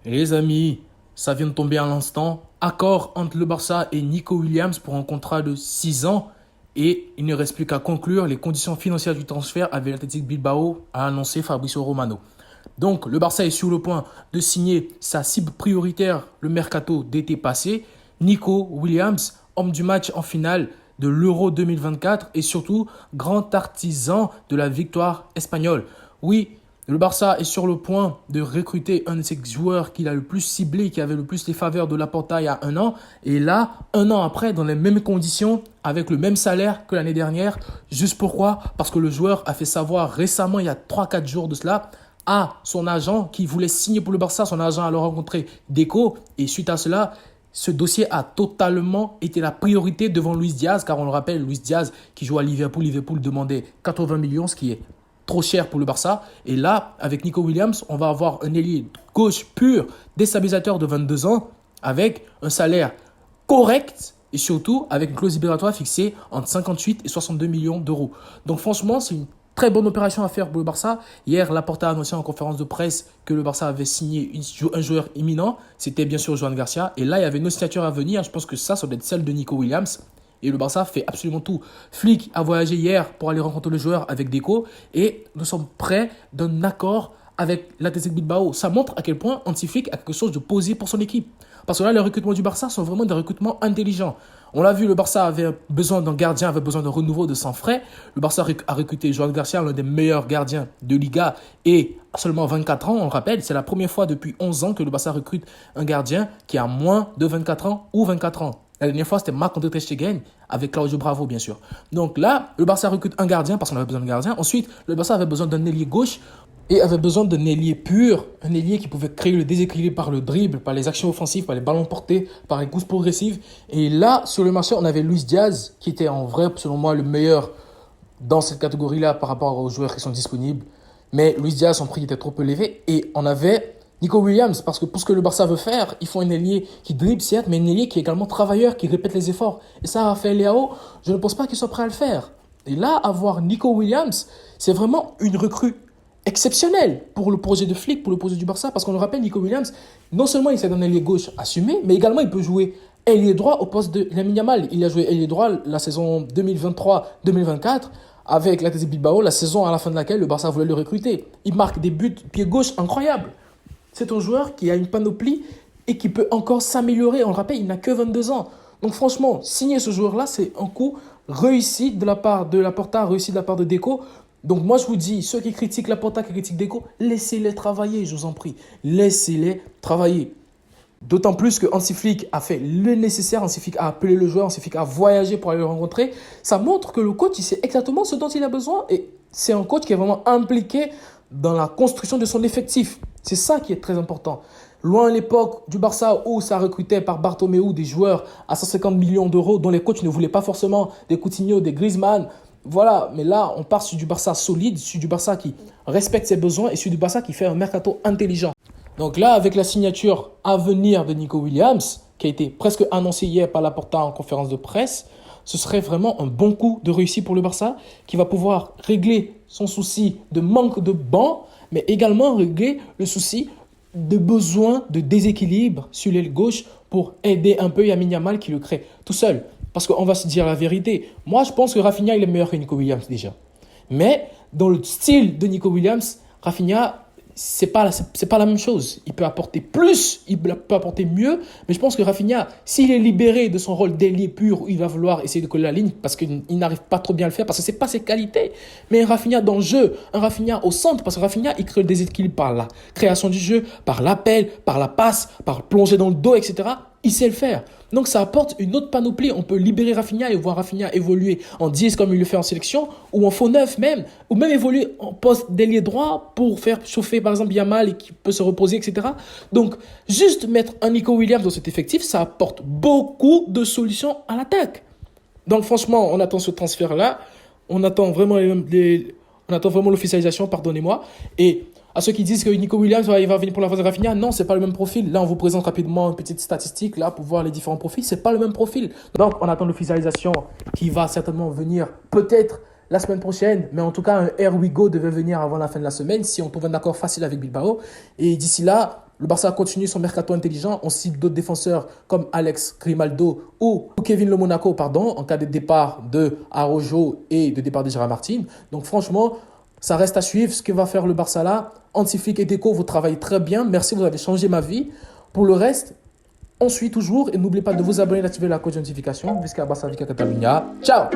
Et les amis, ça vient de tomber à l'instant. Accord entre le Barça et Nico Williams pour un contrat de 6 ans. Et il ne reste plus qu'à conclure les conditions financières du transfert avec l'Athletic Bilbao, a annoncé Fabrizio Romano. Donc, le Barça est sur le point de signer sa cible prioritaire, le mercato d'été passé. Nico Williams, homme du match en finale de l'Euro 2024 et surtout grand artisan de la victoire espagnole. Oui, le Barça est sur le point de recruter un de ses joueurs qu'il a le plus ciblé, qui avait le plus les faveurs de Laporta il y a un an. Et là, un an après, dans les mêmes conditions, avec le même salaire que l'année dernière. Juste pourquoi? Parce que le joueur a fait savoir récemment, il y a 3-4 jours de cela, à son agent qui voulait signer pour le Barça. Son agent a alors rencontré Deco. Et suite à cela, ce dossier a totalement été la priorité devant Luis Diaz, car on le rappelle, Luis Diaz qui joue à Liverpool, Liverpool demandait 80 millions, ce qui est trop cher pour le Barça. Et là, avec Nico Williams, on va avoir un ailier gauche pur, déstabilisateur de 22 ans, avec un salaire correct et surtout avec une clause libératoire fixée entre 58 et 62 millions d'euros. Donc franchement, c'est une très bonne opération à faire pour le Barça. Hier, Laporta a annoncé en conférence de presse que le Barça avait signé un joueur imminent. C'était bien sûr Joan Garcia. Et là, il y avait une autre signature à venir. Je pense que ça doit être celle de Nico Williams. Et le Barça fait absolument tout. Flick a voyagé hier pour aller rencontrer le joueur avec Deco. Et nous sommes prêts d'un accord avec l'Athletic Bilbao. Ça montre à quel point Hansi Flick a quelque chose de posé pour son équipe. Parce que là, les recrutements du Barça sont vraiment des recrutements intelligents. On l'a vu, le Barça avait besoin d'un gardien, avait besoin d'un renouveau de sang frais. Le Barça a recruté Joan Garcia, l'un des meilleurs gardiens de Liga, et seulement 24 ans, on le rappelle. C'est la première fois depuis 11 ans que le Barça recrute un gardien qui a moins de 24 ans ou 24 ans. La dernière fois, c'était Marc-André Ter Stegen avec Claudio Bravo, bien sûr. Donc là, le Barça recrute un gardien parce qu'on avait besoin d'un gardien. Ensuite, le Barça avait besoin d'un ailier gauche et avait besoin d'un ailier pur, un ailier qui pouvait créer le déséquilibre par le dribble, par les actions offensives, par les ballons portés, par les courses progressives. Et là, sur le marché, on avait Luis Diaz, qui était en vrai, selon moi, le meilleur dans cette catégorie-là par rapport aux joueurs qui sont disponibles. Mais Luis Diaz, son prix était trop élevé. Et on avait Nico Williams, parce que pour ce que le Barça veut faire, il faut un ailier qui dribble, certes, mais un ailier qui est également travailleur, qui répète les efforts. Et ça, Rafael Leao, je ne pense pas qu'il soit prêt à le faire. Et là, avoir Nico Williams, c'est vraiment une recrue exceptionnelle pour le projet de Flick, pour le projet du Barça, parce qu'on le rappelle, Nico Williams, non seulement il s'est donné ailier gauche assumé, mais également il peut jouer ailier droit au poste de Lamine Yamal. Il a joué ailier droit la saison 2023-2024 avec l'Athletic Bilbao, la saison à la fin de laquelle le Barça voulait le recruter. Il marque des buts pied gauche incroyables. C'est un joueur qui a une panoplie et qui peut encore s'améliorer. On le rappelle, il n'a que 22 ans. Donc franchement, signer ce joueur-là, c'est un coup réussi de la part de Laporta, réussi de la part de Deco. Donc moi, je vous dis, ceux qui critiquent Laporta, qui critiquent Deco, laissez-les travailler, je vous en prie. Laissez-les travailler. D'autant plus que Hansi Flick a fait le nécessaire, Hansi Flick a appelé le joueur, Hansi Flick a voyagé pour aller le rencontrer. Ça montre que le coach, il sait exactement ce dont il a besoin et c'est un coach qui est vraiment impliqué dans la construction de son effectif. C'est ça qui est très important. Loin à l'époque du Barça où ça recrutait par Bartomeu des joueurs à 150 millions d'euros dont les coachs ne voulaient pas forcément, des Coutinho, des Griezmann. Voilà, mais là, on part sur du Barça solide, sur du Barça qui respecte ses besoins et sur du Barça qui fait un mercato intelligent. Donc là, avec la signature à venir de Nico Williams, qui a été presque annoncée hier par Laporta en conférence de presse, ce serait vraiment un bon coup de réussite pour le Barça qui va pouvoir régler son souci de manque de banc, mais également régler le souci de besoin de déséquilibre sur l'aile gauche pour aider un peu Lamine Yamal qui le crée tout seul. Parce qu'on va se dire la vérité. Moi, je pense que Rafinha, il est meilleur que Nico Williams déjà. Mais dans le style de Nico Williams, Rafinha, c'est pas la même chose. Il peut apporter plus, il peut apporter mieux, mais je pense que Rafinha, s'il est libéré de son rôle d'ailier pur, où il va vouloir essayer de coller la ligne parce qu'il n'arrive pas trop bien à le faire, parce que c'est pas ses qualités, mais un Rafinha dans le jeu, un Rafinha au centre, parce que Rafinha, il crée le déséquilibre par la création du jeu, par l'appel, par la passe, par plonger dans le dos, etc. Il sait le faire. Donc ça apporte une autre panoplie. On peut libérer Rafinha et voir Rafinha évoluer en 10 comme il le fait en sélection, ou en faux 9 même, ou même évoluer en poste d'ailier droit pour faire chauffer par exemple Yamal et qui peut se reposer, etc. Donc juste mettre un Nico Williams dans cet effectif, ça apporte beaucoup de solutions à l'attaque. Donc franchement, on attend ce transfert-là. On attend vraiment l'officialisation, pardonnez-moi. Et à ceux qui disent que Nico Williams il va venir pour la phase de Rafinha, non, c'est pas le même profil. Là, on vous présente rapidement une petite statistique là pour voir les différents profils. C'est pas le même profil. Donc, on attend l'officialisation qui va certainement venir peut-être la semaine prochaine, mais en tout cas, un Here We Go devait venir avant la fin de la semaine si on trouve un accord facile avec Bilbao. Et d'ici là, Le Barça continue son mercato intelligent. On cite d'autres défenseurs comme Alex Grimaldo ou Kevin Le Monaco, en cas de départ de Araujo et de départ de Gérard Martin. Donc franchement, ça reste à suivre ce que va faire le Barça là. Antiflick et Deco, vous travaillez très bien. Merci, vous avez changé ma vie. Pour le reste, on suit toujours et n'oubliez pas de vous abonner et d'activer la cloche de notification. Visca Barça Vica Catalunya. Ciao!